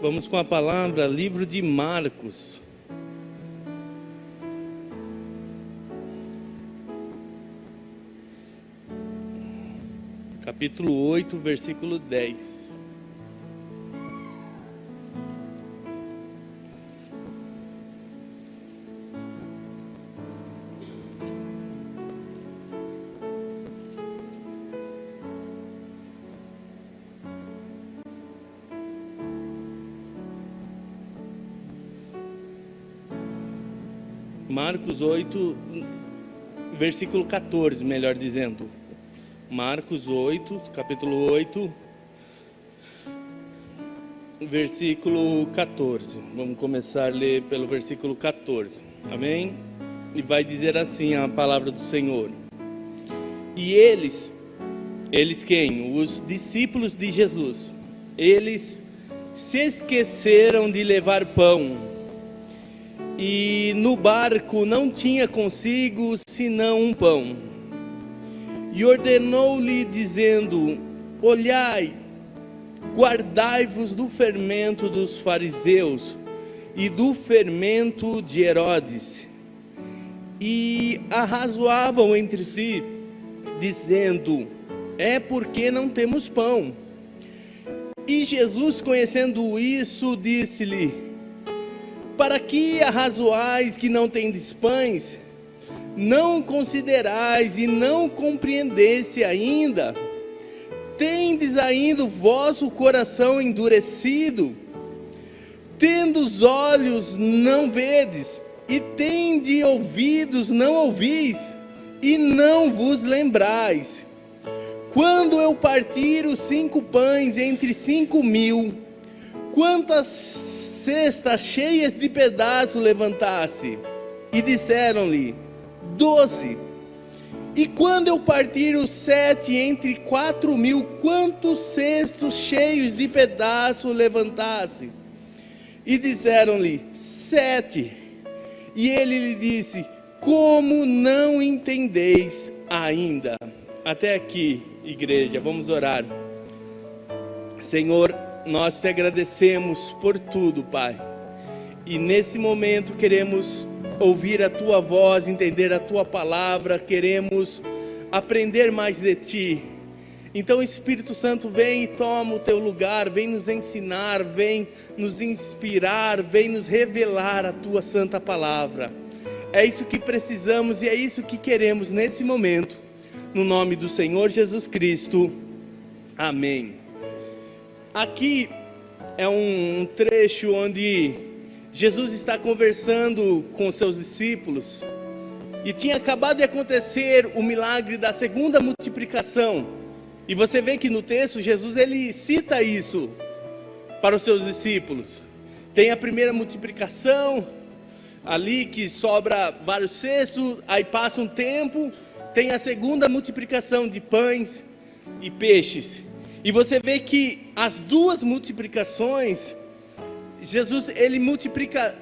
Vamos com a palavra, livro de Marcos. Capítulo 8, versículo 10. Marcos 8, versículo 14, melhor dizendo. Marcos 8, capítulo 8, versículo 14. Vamos começar a ler pelo versículo 14. Amém? E vai dizer assim a palavra do Senhor. E eles quem? Os discípulos de Jesus. Eles se esqueceram de levar pão. E no barco não tinha consigo senão um pão. E ordenou-lhe dizendo: olhai, guardai-vos do fermento dos fariseus e do fermento de Herodes. E arrazoavam entre si, dizendo: é porque não temos pão. E Jesus, conhecendo isso, disse-lhe: para que arrazoais que não tendes pães? Não considerais e não compreendesse ainda? Tendes ainda o vosso coração endurecido? Tendo os olhos, não vedes, e tende ouvidos, não ouvis, e não vos lembrais. Quando eu partir os 5 pães entre 5.000, quantas cestas cheias de pedaços levantasse? E disseram-lhe: 12. E quando eu partir os 7 entre 4.000, quantos cestos cheios de pedaços levantasse? E disseram-lhe: 7. E ele lhe disse: como não entendeis ainda? Até aqui, igreja, vamos orar. Senhor, nós te agradecemos por tudo, Pai. E nesse momento queremos ouvir a Tua voz, entender a Tua palavra, queremos aprender mais de Ti. Então, Espírito Santo, vem e toma o Teu lugar, vem nos ensinar, vem nos inspirar, vem nos revelar a Tua santa palavra. É isso que precisamos e é isso que queremos nesse momento, no nome do Senhor Jesus Cristo. Amém. Aqui é um trecho onde Jesus está conversando com seus discípulos e tinha acabado de acontecer o milagre da segunda multiplicação. E você vê que no texto Jesus ele cita isso para os seus discípulos. Tem a primeira multiplicação ali que sobra vários cestos, aí passa um tempo, tem a segunda multiplicação de pães e peixes. E você vê que as duas multiplicações, Jesus ele multiplica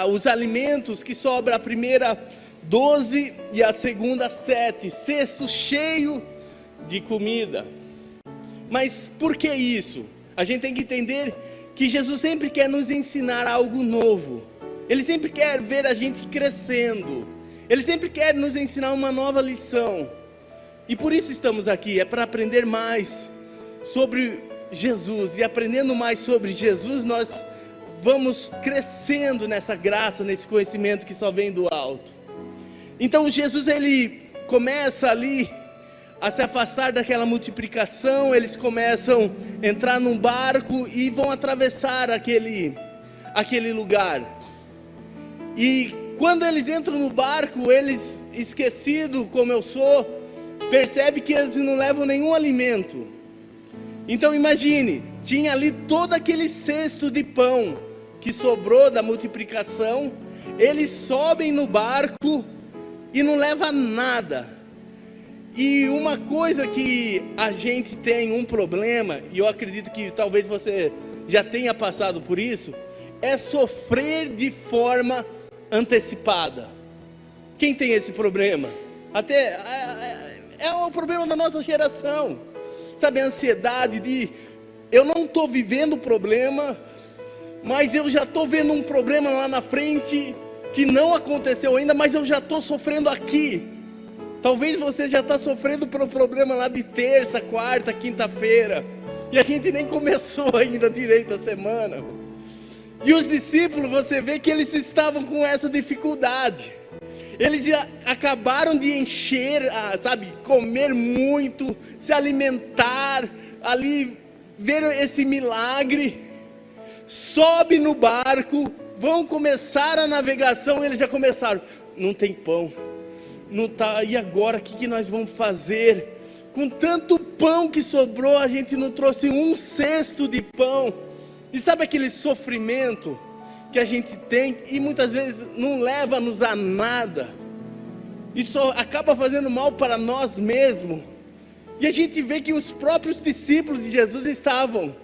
os alimentos que sobra a primeira 12 e a segunda 7, cesto cheio de comida. Mas por que isso? A gente tem que entender que Jesus sempre quer nos ensinar algo novo. Ele sempre quer ver a gente crescendo. Ele sempre quer nos ensinar uma nova lição. E por isso estamos aqui, é para aprender mais sobre Jesus. E aprendendo mais sobre Jesus, nós vamos crescendo nessa graça, nesse conhecimento que só vem do alto. Então Jesus ele começa ali a se afastar daquela multiplicação. Eles começam a entrar num barco e vão atravessar aquele lugar. E quando eles entram no barco, eles, esquecidos como eu sou, percebem que eles não levam nenhum alimento. Então imagine, tinha ali todo aquele cesto de pão que sobrou da multiplicação. Eles sobem no barco e não levam nada. E uma coisa que a gente tem um problema, e eu acredito que talvez você já tenha passado por isso, é sofrer de forma antecipada. Quem tem esse problema? Até é um problema da nossa geração. Sabe, a ansiedade de eu não estou vivendo o problema, mas eu já estou vendo um problema lá na frente que não aconteceu ainda, mas eu já estou sofrendo aqui. Talvez você já está sofrendo pelo problema lá de terça, quarta, quinta-feira, e a gente nem começou ainda direito a semana. E os discípulos, você vê que eles estavam com essa dificuldade. Eles já acabaram de encher, comer muito, se alimentar, ali, ver esse milagre. Sobe no barco, vão começar a navegação, eles já começaram. Não tem pão, não tá, e agora o que nós vamos fazer? Com tanto pão que sobrou, a gente não trouxe 1/6 de pão. E sabe aquele sofrimento que a gente tem e muitas vezes não leva-nos a nada, e só acaba fazendo mal para nós mesmos. E a gente vê que os próprios discípulos de Jesus estavam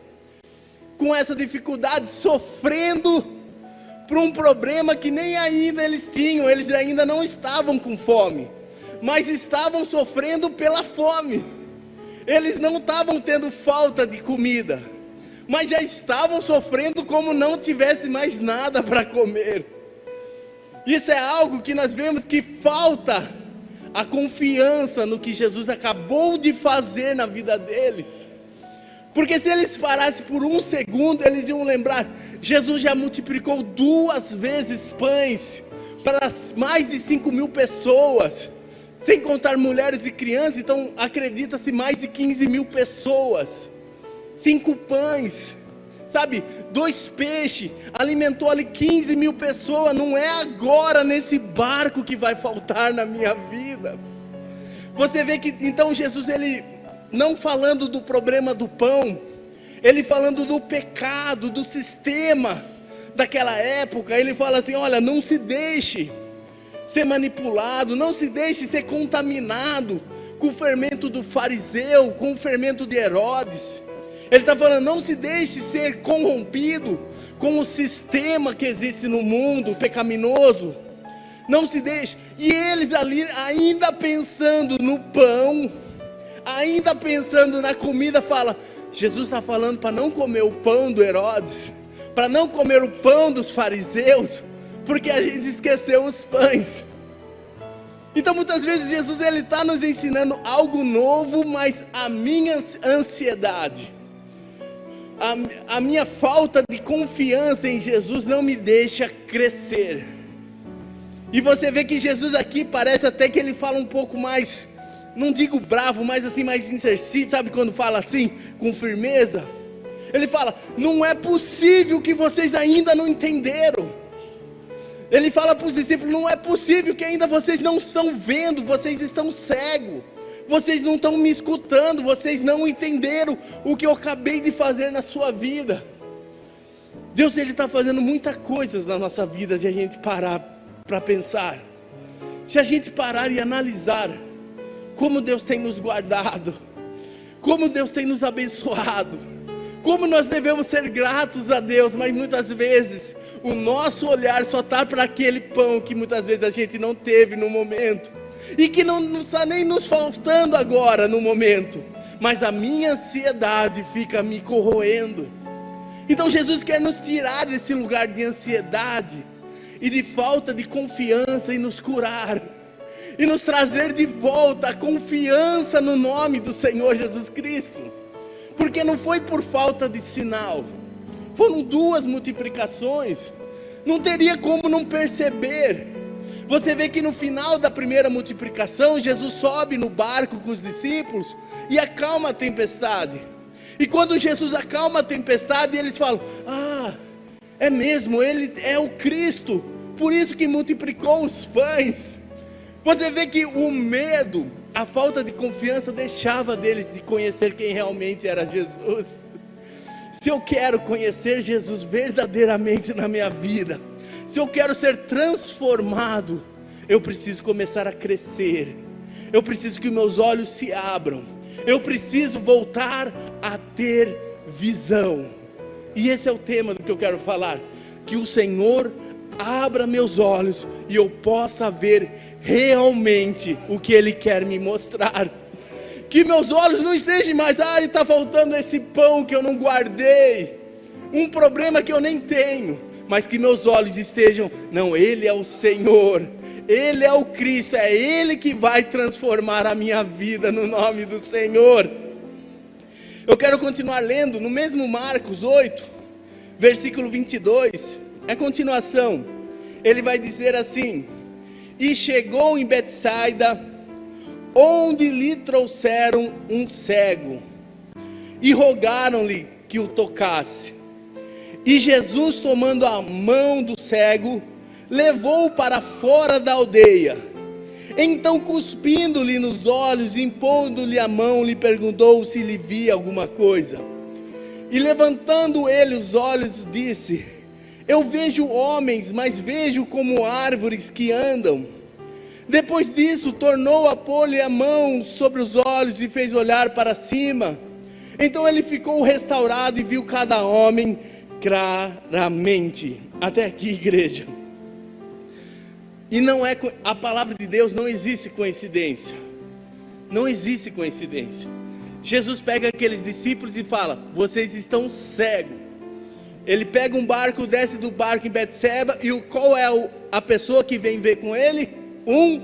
com essa dificuldade, sofrendo por um problema que nem ainda eles tinham. Eles ainda não estavam com fome, mas estavam sofrendo pela fome. Eles não estavam tendo falta de comida, mas já estavam sofrendo como não tivesse mais nada para comer. Isso é algo que nós vemos que falta a confiança no que Jesus acabou de fazer na vida deles. Porque se eles parassem por 1 segundo, eles iam lembrar, Jesus já multiplicou 2 vezes pães para mais de 5.000 pessoas, sem contar mulheres e crianças. Então acredita-se mais de 15.000 pessoas. 5 pães, 2 peixes, alimentou ali 15.000 pessoas. Não é agora nesse barco que vai faltar na minha vida. Você vê que então Jesus, ele não falando do problema do pão, ele falando do pecado, do sistema daquela época. Ele fala assim, olha, não se deixe ser manipulado, não se deixe ser contaminado com o fermento do fariseu, com o fermento de Herodes. Ele está falando, não se deixe ser corrompido com o sistema que existe no mundo pecaminoso. Não se deixe. E eles ali ainda pensando no pão, ainda pensando na comida, fala, Jesus está falando para não comer o pão do Herodes, para não comer o pão dos fariseus, porque a gente esqueceu os pães. Então muitas vezes Jesus, ele está nos ensinando algo novo, mas a minha ansiedade, a minha falta de confiança em Jesus não me deixa crescer. E você vê que Jesus aqui parece até que ele fala um pouco mais, não digo bravo, mas assim mais insercido, sabe quando fala assim, com firmeza? Ele fala, não é possível que vocês ainda não entenderam. Ele fala para os discípulos, não é possível que ainda vocês não estão vendo, vocês estão cegos, vocês não estão me escutando, vocês não entenderam o que eu acabei de fazer na sua vida. Deus, ele está fazendo muitas coisas na nossa vida, se a gente parar para pensar, se a gente parar e analisar como Deus tem nos guardado, como Deus tem nos abençoado, como nós devemos ser gratos a Deus, mas muitas vezes o nosso olhar só está para aquele pão que muitas vezes a gente não teve no momento, e que não está nem nos faltando agora no momento, mas a minha ansiedade fica me corroendo. Então Jesus quer nos tirar desse lugar de ansiedade e de falta de confiança e nos curar, e nos trazer de volta a confiança no nome do Senhor Jesus Cristo. Porque não foi por falta de sinal, foram 2 multiplicações, não teria como não perceber. Você vê que no final da primeira multiplicação, Jesus sobe no barco com os discípulos e acalma a tempestade. E quando Jesus acalma a tempestade, eles falam, é mesmo, ele é o Cristo, por isso que multiplicou os pães. Você vê que o medo, a falta de confiança deixava deles de conhecer quem realmente era Jesus. Se eu quero conhecer Jesus verdadeiramente na minha vida, se eu quero ser transformado, eu preciso começar a crescer, eu preciso que meus olhos se abram, eu preciso voltar a ter visão. E esse é o tema do que eu quero falar, que o Senhor abra meus olhos e eu possa ver realmente o que Ele quer me mostrar. Que meus olhos não estejam mais, está faltando esse pão que eu não guardei, um problema que eu nem tenho, mas que meus olhos estejam, não, Ele é o Senhor, Ele é o Cristo, é Ele que vai transformar a minha vida, no nome do Senhor. Eu quero continuar lendo no mesmo Marcos 8, versículo 22, é a continuação. Ele vai dizer assim: e chegou em Betsaida, onde lhe trouxeram um cego, e rogaram-lhe que o tocasse. E Jesus, tomando a mão do cego, levou-o para fora da aldeia. Então, cuspindo-lhe nos olhos, impondo-lhe a mão, lhe perguntou se lhe via alguma coisa. E levantando ele os olhos, disse: eu vejo homens, mas vejo como árvores que andam. Depois disso, tornou a pôr-lhe a mão sobre os olhos e fez olhar para cima. Então ele ficou restaurado e viu cada homem claramente. Até aqui, igreja. E não é, a palavra de Deus não existe coincidência. Não existe coincidência. Jesus pega aqueles discípulos e fala: vocês estão cegos. Ele pega um barco, desce do barco em Betseba, e qual é a pessoa que vem ver com ele? Um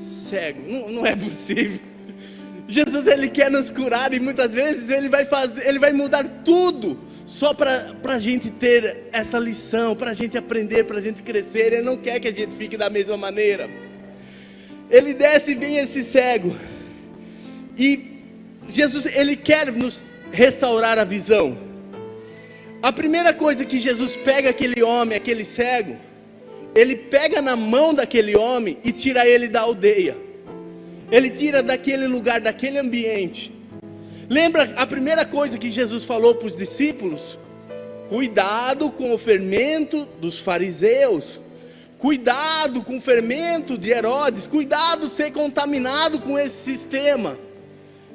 cego. Não é possível. Jesus, Ele quer nos curar, e muitas vezes Ele vai mudar tudo, só para a gente ter essa lição, para a gente aprender, para a gente crescer. Ele não quer que a gente fique da mesma maneira. Ele desce e vem esse cego, e Jesus, Ele quer nos restaurar a visão. A primeira coisa que Jesus pega aquele homem, aquele cego, Ele pega na mão daquele homem e tira ele da aldeia. Ele tira daquele lugar, daquele ambiente. Lembra a primeira coisa que Jesus falou para os discípulos? Cuidado com o fermento dos fariseus. Cuidado com o fermento de Herodes. Cuidado de ser contaminado com esse sistema.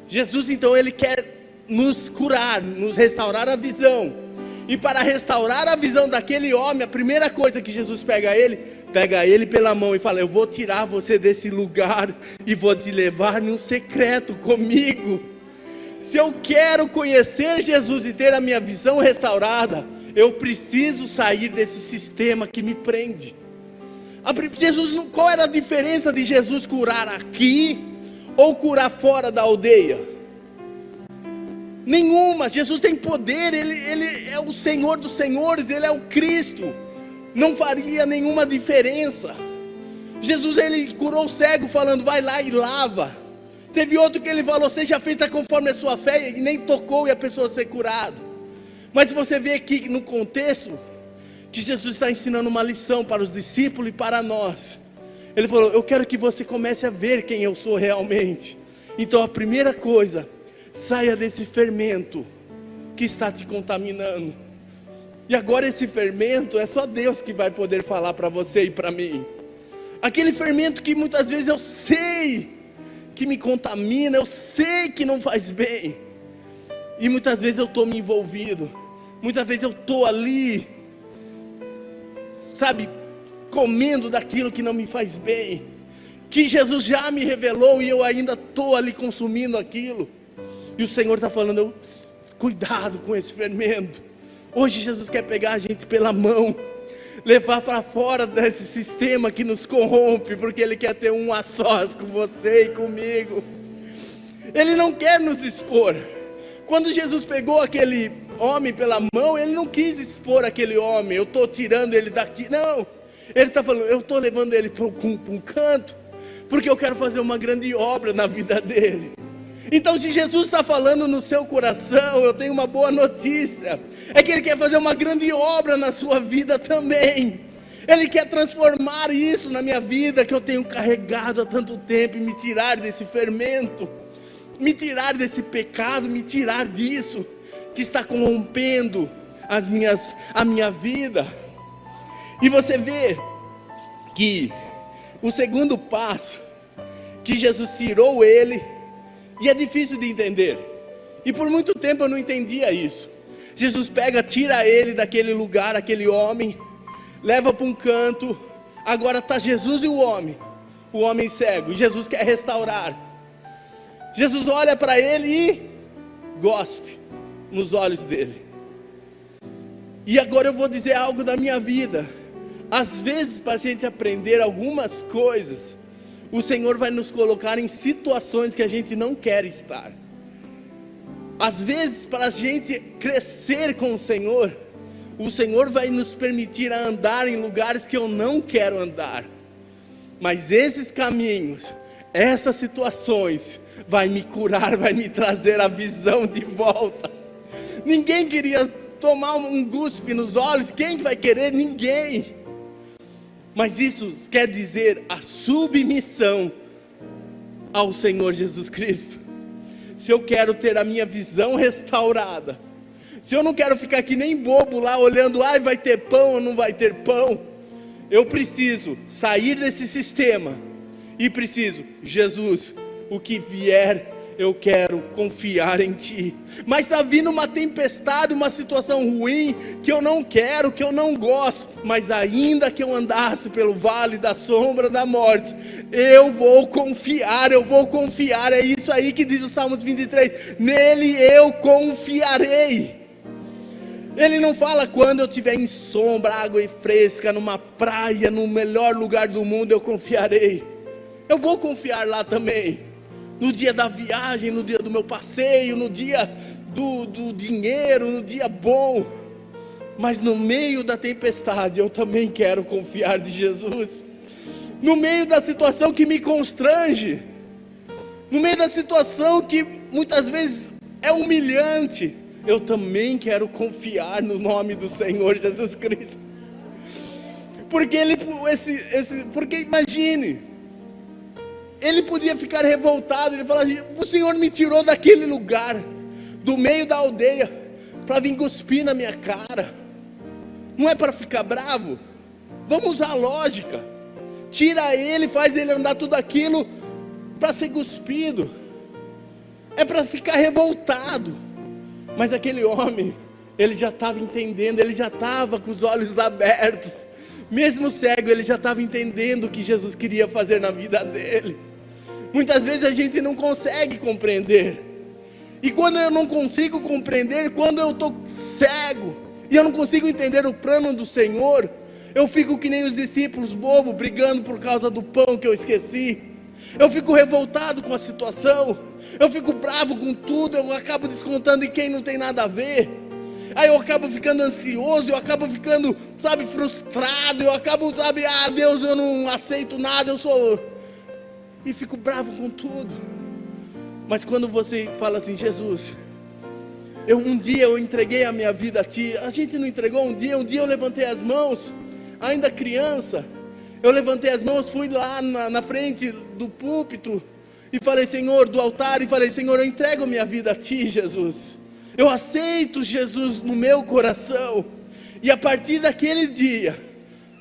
Jesus, então, Ele quer nos curar, nos restaurar a visão. E para restaurar a visão daquele homem, a primeira coisa que Jesus pega ele pela mão e fala: eu vou tirar você desse lugar e vou te levar num secreto comigo. Se eu quero conhecer Jesus e ter a minha visão restaurada, eu preciso sair desse sistema que me prende. Qual era a diferença de Jesus curar aqui ou curar fora da aldeia? Nenhuma. Jesus tem poder, ele é o Senhor dos senhores, Ele é o Cristo. Não faria nenhuma diferença. Jesus, Ele curou o cego falando: vai lá e lava. Teve outro que Ele falou: seja feita conforme a sua fé, e nem tocou e a pessoa ser curada. Mas você vê aqui no contexto que Jesus está ensinando uma lição para os discípulos e para nós. Ele falou: eu quero que você comece a ver quem eu sou realmente. Então a primeira coisa: saia desse fermento que está te contaminando. E agora esse fermento é só Deus que vai poder falar para você e para mim. Aquele fermento que muitas vezes eu sei que me contamina, eu sei que não faz bem, e muitas vezes eu estou me envolvido, muitas vezes eu estou ali, sabe, comendo daquilo que não me faz bem, que Jesus já me revelou e eu ainda estou ali consumindo aquilo. E o Senhor está falando: cuidado com esse fermento. Hoje Jesus quer pegar a gente pela mão, levar para fora desse sistema que nos corrompe, porque Ele quer ter um a sós com você e comigo. Ele não quer nos expor. Quando Jesus pegou aquele homem pela mão, Ele não quis expor aquele homem: eu estou tirando ele daqui. Não, Ele está falando: eu estou levando ele para um canto, porque eu quero fazer uma grande obra na vida dele. Então, se Jesus está falando no seu coração, eu tenho uma boa notícia: é que Ele quer fazer uma grande obra na sua vida também. Ele quer transformar isso na minha vida, que eu tenho carregado há tanto tempo, e me tirar desse fermento, me tirar desse pecado, me tirar disso que está corrompendo a minha vida. E você vê que o segundo passo, que Jesus tirou ele, e é difícil de entender, e por muito tempo eu não entendia isso. Jesus pega, tira ele daquele lugar, aquele homem, leva para um canto. Agora está Jesus e o homem cego, e Jesus quer restaurar. Jesus olha para ele e gospe nos olhos dele. E agora eu vou dizer algo da minha vida. Às vezes, para a gente aprender algumas coisas, o Senhor vai nos colocar em situações que a gente não quer estar. Às vezes, para a gente crescer com o Senhor vai nos permitir a andar em lugares que eu não quero andar. Mas esses caminhos, essas situações, vai me curar, vai me trazer a visão de volta. Ninguém queria tomar um cuspe nos olhos, quem vai querer? Ninguém. Mas isso quer dizer a submissão ao Senhor Jesus Cristo. Se eu quero ter a minha visão restaurada, se eu não quero ficar que nem bobo lá olhando, vai ter pão ou não vai ter pão, eu preciso sair desse sistema e preciso, Jesus, o que vier, eu quero confiar em Ti. Mas está vindo uma tempestade, uma situação ruim, que eu não quero, que eu não gosto, mas ainda que eu andasse pelo vale da sombra da morte, eu vou confiar, é isso aí que diz o Salmos 23, nele eu confiarei. Ele não fala quando eu estiver em sombra, água fresca, numa praia, no melhor lugar do mundo, eu confiarei. Eu vou confiar lá também, no dia da viagem, no dia do meu passeio, no dia do dinheiro, no dia bom. Mas no meio da tempestade, eu também quero confiar de Jesus. No meio da situação que me constrange, no meio da situação que muitas vezes é humilhante, eu também quero confiar no nome do Senhor Jesus Cristo. Porque porque imagine, ele podia ficar revoltado, ele falar, o Senhor me tirou daquele lugar, do meio da aldeia, para vir cuspir na minha cara. Não é para ficar bravo? Vamos usar a lógica. Tira ele, faz ele andar tudo aquilo para ser cuspido. É para ficar revoltado. Mas aquele homem, ele já estava entendendo, ele já estava com os olhos abertos. Mesmo cego, ele já estava entendendo o que Jesus queria fazer na vida dele. Muitas vezes a gente não consegue compreender. E quando eu não consigo compreender, quando eu estou cego, e eu não consigo entender o plano do Senhor, eu fico que nem os discípulos bobos, brigando por causa do pão que eu esqueci. Eu fico revoltado com a situação, eu fico bravo com tudo, eu acabo descontando em quem não tem nada a ver. Aí eu acabo ficando ansioso, eu acabo ficando, frustrado, eu acabo, Deus, eu não aceito nada, e fico bravo com tudo. Mas quando você fala assim, Jesus, um dia eu entreguei a minha vida a Ti. A gente não entregou um dia eu levantei as mãos, ainda criança, eu levantei as mãos, fui lá na frente do púlpito, e falei, Senhor, do altar, e falei, Senhor, eu entrego a minha vida a Ti, Jesus, eu aceito Jesus no meu coração, e a partir daquele dia,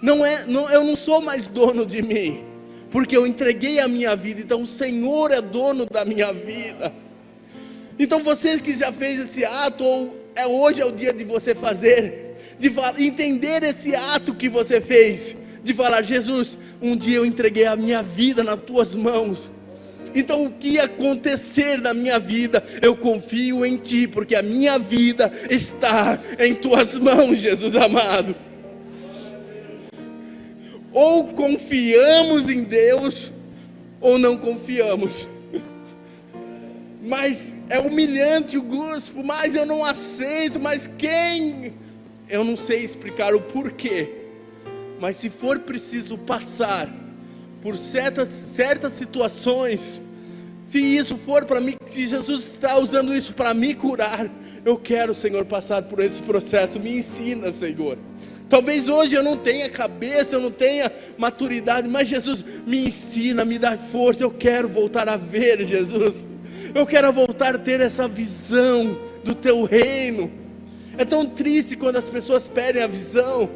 eu não sou mais dono de mim, porque eu entreguei a minha vida, então o Senhor é dono da minha vida. Então você que já fez esse ato, hoje é o dia de você fazer, de entender esse ato que você fez, de falar, Jesus, um dia eu entreguei a minha vida nas Tuas mãos, então o que acontecer na minha vida, eu confio em Ti, porque a minha vida está em Tuas mãos, Jesus amado. Ou confiamos em Deus, ou não confiamos. Mas é humilhante o cuspo, mas eu não aceito, eu não sei explicar o porquê, mas se for preciso passar por certas situações, se isso for para mim, se Jesus está usando isso para me curar, eu quero, Senhor, passar por esse processo, me ensina, Senhor. Talvez hoje eu não tenha cabeça, eu não tenha maturidade, mas Jesus, me ensina, me dá força, eu quero voltar a ver, Jesus. Eu quero voltar a ter essa visão do Teu reino. É tão triste quando as pessoas perdem a visão.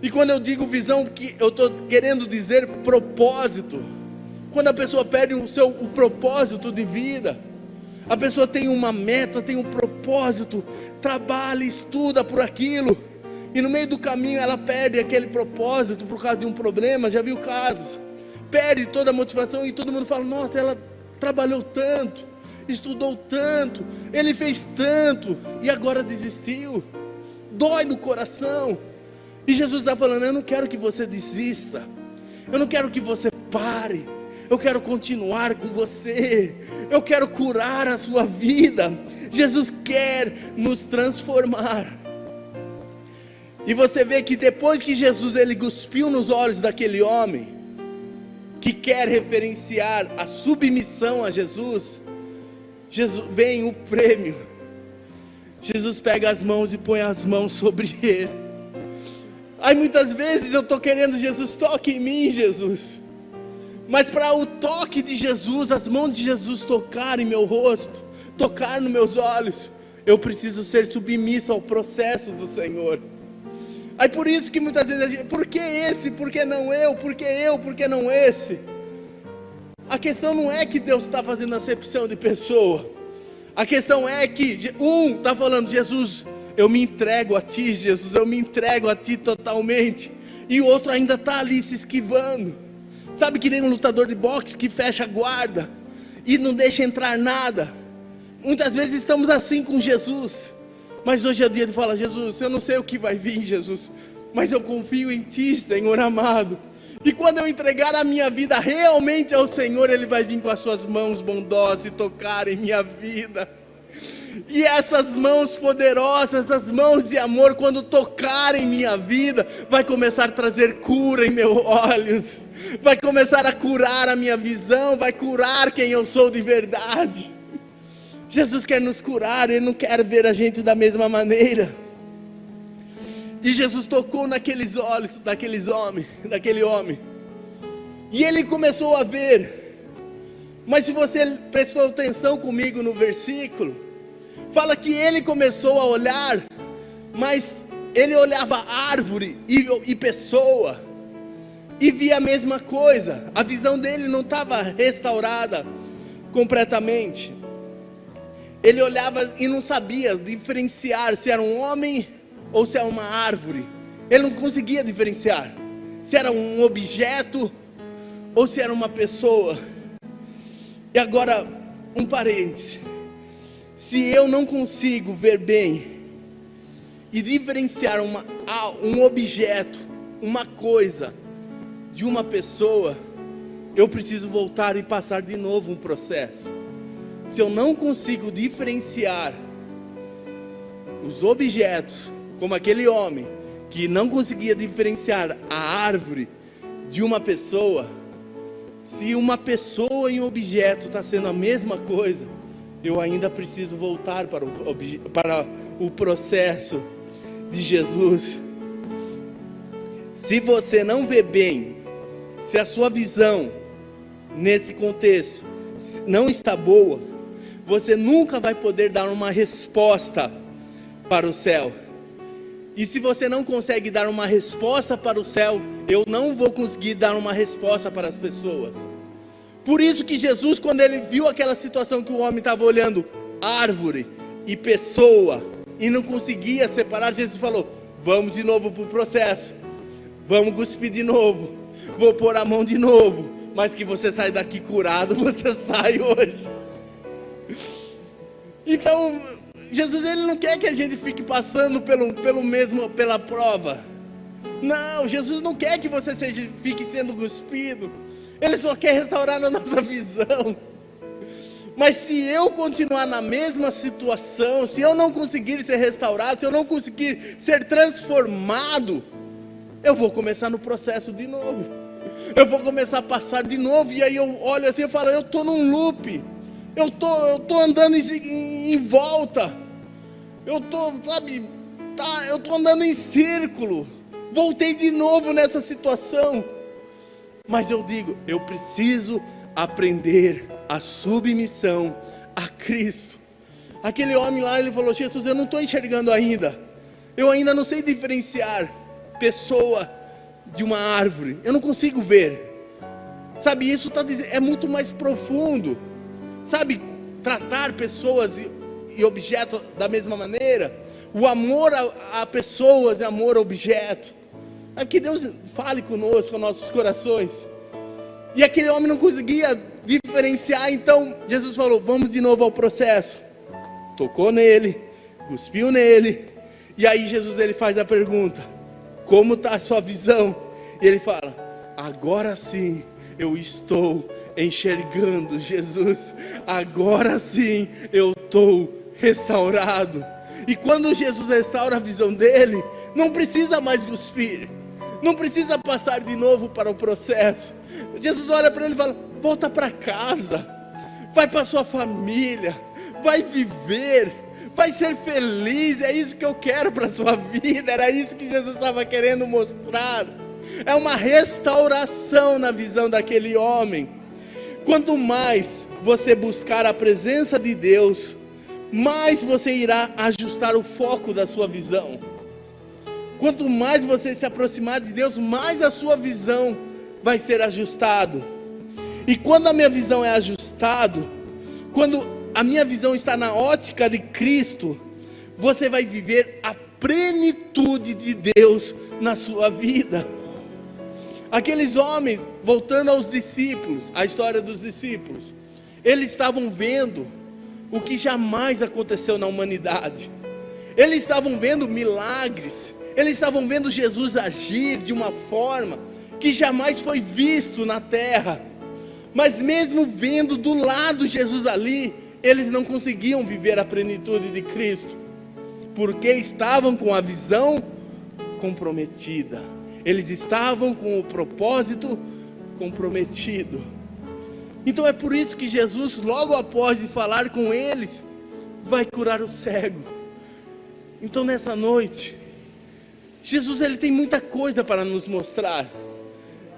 E quando eu digo visão, que eu estou querendo dizer propósito. Quando a pessoa perde o propósito de vida. A pessoa tem uma meta, tem um propósito, trabalha, estuda por aquilo, e no meio do caminho ela perde aquele propósito por causa de um problema. Já viu casos? Perde toda a motivação e todo mundo fala, nossa, ela trabalhou tanto, estudou tanto, ele fez tanto, e agora desistiu. dói no coração. E Jesus está falando: eu não quero que você desista, eu não quero que você pare, eu quero continuar com você, eu quero curar a sua vida. Jesus quer nos transformar. E você vê que depois que Jesus ele cuspiu nos olhos daquele homem, que quer referenciar a submissão a Jesus, vem o prêmio. Jesus pega as mãos e põe as mãos sobre ele. Aí muitas vezes eu estou querendo: Jesus, toque em mim, Jesus. Mas para o toque de Jesus, as mãos de Jesus tocarem meu rosto, tocar nos meus olhos, eu preciso ser submisso ao processo do Senhor. Aí por isso que muitas vezes a gente: por que esse? Por que não eu? Por que eu? Por que não esse? A questão não é que Deus está fazendo acepção de pessoa. A questão é que está falando: Jesus, eu me entrego a Ti, Jesus, eu me entrego a Ti totalmente. E o outro ainda está ali se esquivando. Sabe, que nem um lutador de boxe que fecha a guarda e não deixa entrar nada. Muitas vezes estamos assim com Jesus. Mas hoje é o dia de falar: Jesus, eu não sei o que vai vir, Jesus, mas eu confio em Ti, Senhor amado. E quando eu entregar a minha vida realmente ao Senhor, Ele vai vir com as suas mãos bondosas e tocar em minha vida. E essas mãos poderosas, essas mãos de amor, quando tocarem minha vida, vai começar a trazer cura em meus olhos, vai começar a curar a minha visão, vai curar quem eu sou de verdade. Jesus quer nos curar, Ele não quer ver a gente da mesma maneira. E Jesus tocou naqueles olhos daquele homem, e ele começou a ver. Mas se você prestou atenção comigo no versículo, fala que ele começou a olhar, mas ele olhava árvore e pessoa, e via a mesma coisa. A visão dele não estava restaurada completamente. Ele olhava e não sabia diferenciar se era um homem ou se era uma árvore. Ele não conseguia diferenciar se era um objeto ou se era uma pessoa. E agora, um parêntese: se eu não consigo ver bem e diferenciar um objeto, uma coisa, de uma pessoa, eu preciso voltar e passar de novo um processo. Se eu não consigo diferenciar os objetos, como aquele homem que não conseguia diferenciar a árvore de uma pessoa, se uma pessoa e um objeto está sendo a mesma coisa, eu ainda preciso voltar para o processo de Jesus. Se você não vê bem, se a sua visão nesse contexto não está boa, você nunca vai poder dar uma resposta para o céu. E se você não consegue dar uma resposta para o céu, eu não vou conseguir dar uma resposta para as pessoas. Por isso que Jesus, quando ele viu aquela situação que o homem estava olhando árvore e pessoa e não conseguia separar, Jesus falou: vamos de novo para o processo, vamos cuspir de novo, vou pôr a mão de novo, mas que você sai daqui curado, você sai hoje. Então Jesus, ele não quer que a gente fique passando pela prova. Não, Jesus não quer que você fique sendo cuspido. Ele só quer restaurar a nossa visão. Mas se eu continuar na mesma situação, se eu não conseguir ser restaurado, se eu não conseguir ser transformado, eu vou começar no processo de novo. Eu vou começar a passar de novo. E aí eu olho assim e falo: eu estou num loop. Eu tô andando em volta. Eu tô andando em círculo. Voltei de novo nessa situação. Mas eu digo: eu preciso aprender a submissão a Cristo. Aquele homem lá, ele falou: Jesus, eu não estou enxergando ainda. Eu ainda não sei diferenciar pessoa de uma árvore. Eu não consigo ver. Sabe, isso é muito mais profundo. Sabe, tratar pessoas e objetos da mesma maneira. O amor a pessoas é amor a objeto. É que Deus fale conosco, com nossos corações. E aquele homem não conseguia diferenciar. Então Jesus falou: vamos de novo ao processo. Tocou nele, cuspiu nele, E aí Jesus ele faz a pergunta: como está a sua visão? E ele fala: agora sim eu estou enxergando, Jesus. Agora sim eu estou restaurado. E quando Jesus restaura a visão dele, não precisa mais cuspir, não precisa passar de novo para o processo. Jesus olha para ele e fala: volta para casa, vai para sua família, vai viver, vai ser feliz. É isso que eu quero para a sua vida. Era isso que Jesus estava querendo mostrar. É uma restauração na visão daquele homem. Quanto mais você buscar a presença de Deus, mais você irá ajustar o foco da sua visão. Quanto mais você se aproximar de Deus, mais a sua visão vai ser ajustado. E quando a minha visão é ajustada, quando a minha visão está na ótica de Cristo, você vai viver a plenitude de Deus na sua vida. Aqueles homens, voltando aos discípulos, a história dos discípulos, eles estavam vendo o que jamais aconteceu na humanidade. Eles estavam vendo milagres, eles estavam vendo Jesus agir de uma forma que jamais foi visto na terra. Mas mesmo vendo do lado de Jesus ali, eles não conseguiam viver a plenitude de Cristo, porque estavam com a visão comprometida. Eles estavam com o propósito comprometido. Então é por isso que Jesus, logo após de falar com eles, vai curar o cego. Então nessa noite, Jesus ele tem muita coisa para nos mostrar.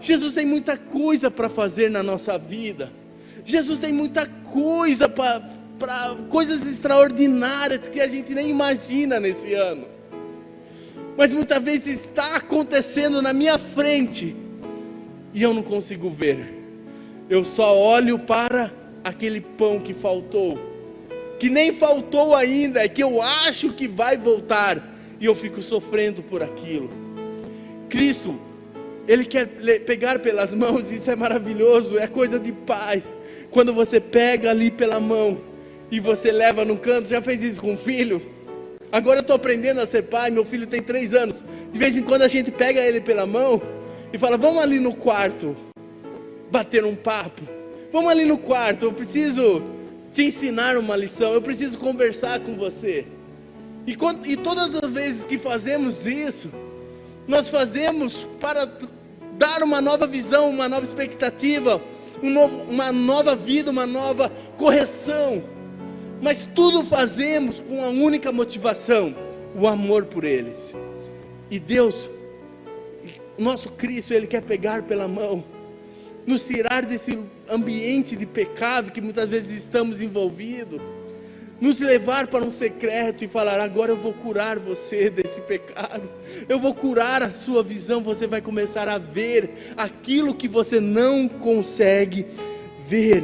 Jesus tem muita coisa para fazer na nossa vida. Jesus tem muita coisa para coisas extraordinárias que a gente nem imagina nesse ano. Mas muitas vezes está acontecendo na minha frente e eu não consigo ver. Eu só olho para aquele pão que faltou, que nem faltou ainda, é que eu acho que vai voltar, e eu fico sofrendo por aquilo. Cristo, Ele quer pegar pelas mãos, isso é maravilhoso, é coisa de pai. Quando você pega ali pela mão e você leva no canto, já fez isso com o filho? Agora eu estou aprendendo a ser pai, meu filho tem 3 anos. De vez em quando a gente pega ele pela mão e fala: vamos ali no quarto bater um papo. Vamos ali no quarto, eu preciso te ensinar uma lição, eu preciso conversar com você. E todas as vezes que fazemos isso, nós fazemos para dar uma nova visão, uma nova expectativa, uma nova vida, uma nova correção. Mas tudo fazemos com a única motivação: o amor por eles. E Deus, nosso Cristo, Ele quer pegar pela mão, nos tirar desse ambiente de pecado que muitas vezes estamos envolvidos, nos levar para um secreto e falar: agora eu vou curar você desse pecado, eu vou curar a sua visão, você vai começar a ver aquilo que você não consegue ver.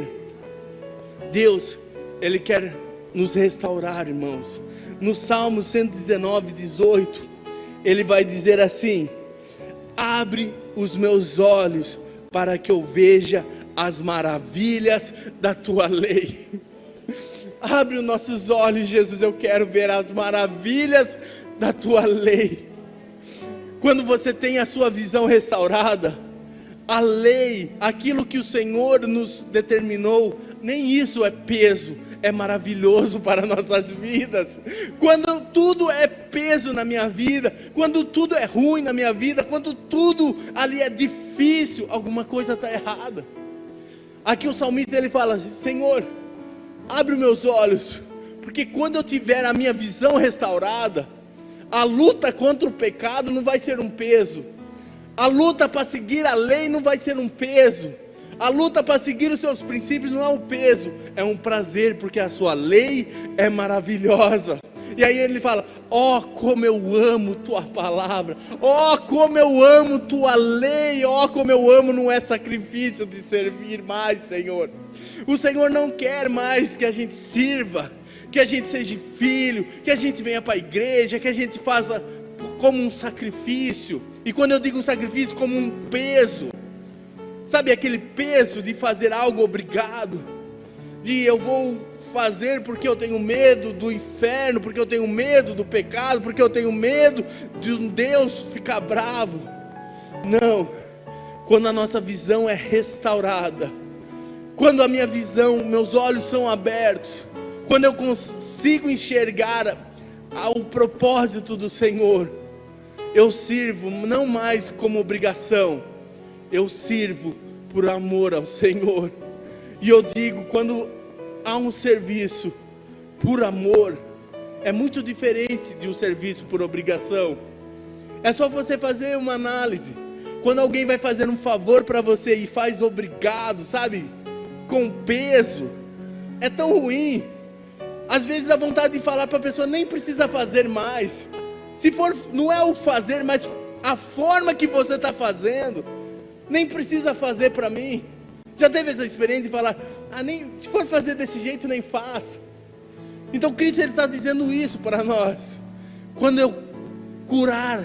Deus, Ele quer nos restaurar, irmãos. No Salmo 119, 18, Ele vai dizer assim: abre os meus olhos para que eu veja as maravilhas da tua lei. Abre os nossos olhos, Jesus, eu quero ver as maravilhas da tua lei. Quando você tem a sua visão restaurada, a lei, aquilo que o Senhor nos determinou, nem isso é peso, é maravilhoso para nossas vidas. Quando tudo é peso na minha vida, quando tudo é ruim na minha vida, quando tudo ali é difícil, alguma coisa está errada. Aqui o salmista ele fala: Senhor, abre os meus olhos, porque quando eu tiver a minha visão restaurada, a luta contra o pecado não vai ser um peso, a luta para seguir a lei não vai ser um peso, a luta para seguir os seus princípios não é um peso, é um prazer, porque a sua lei é maravilhosa. E aí ele fala: ó, como eu amo tua palavra, ó, como eu amo tua lei, ó, como eu amo, não é sacrifício de servir mais, Senhor. O Senhor não quer mais que a gente sirva, que a gente seja filho, que a gente venha para a igreja, que a gente faça como um sacrifício. E quando eu digo um sacrifício, como um peso, sabe aquele peso de fazer algo obrigado, de eu vou fazer porque eu tenho medo do inferno, porque eu tenho medo do pecado, porque eu tenho medo de um Deus ficar bravo. Não, quando a nossa visão é restaurada, quando a minha visão, meus olhos são abertos, quando eu consigo enxergar o propósito do Senhor, eu sirvo não mais como obrigação, eu sirvo por amor ao Senhor. E eu digo, quando há um serviço por amor, é muito diferente de um serviço por obrigação. É só você fazer uma análise. Quando alguém vai fazer um favor para você e faz obrigado, sabe, com peso, é tão ruim. Às vezes dá vontade de falar para a pessoa, nem precisa fazer mais. Se for, não é o fazer, mas a forma que você está fazendo, nem precisa fazer para mim. Já teve essa experiência de falar, nem, se for fazer desse jeito, nem faça. Então Cristo está dizendo isso para nós. Quando eu curar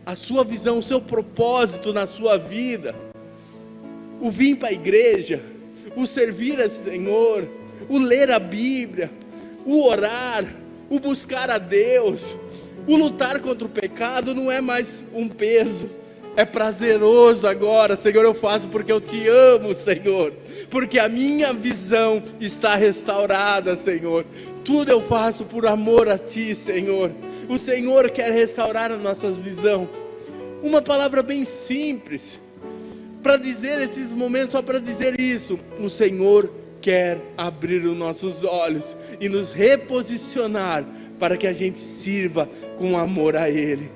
a sua visão, o seu propósito na sua vida, o vir para a igreja, o servir ao Senhor, o ler a Bíblia, o orar, o buscar a Deus, o lutar contra o pecado, não é mais um peso, é prazeroso agora. Senhor, eu faço porque eu te amo, Senhor, porque a minha visão está restaurada, Senhor. Tudo eu faço por amor a ti, Senhor. O Senhor quer restaurar a nossa visão. Uma palavra bem simples para dizer esses momentos, só para dizer isso: o Senhor quer abrir os nossos olhos e nos reposicionar para que a gente sirva com amor a Ele.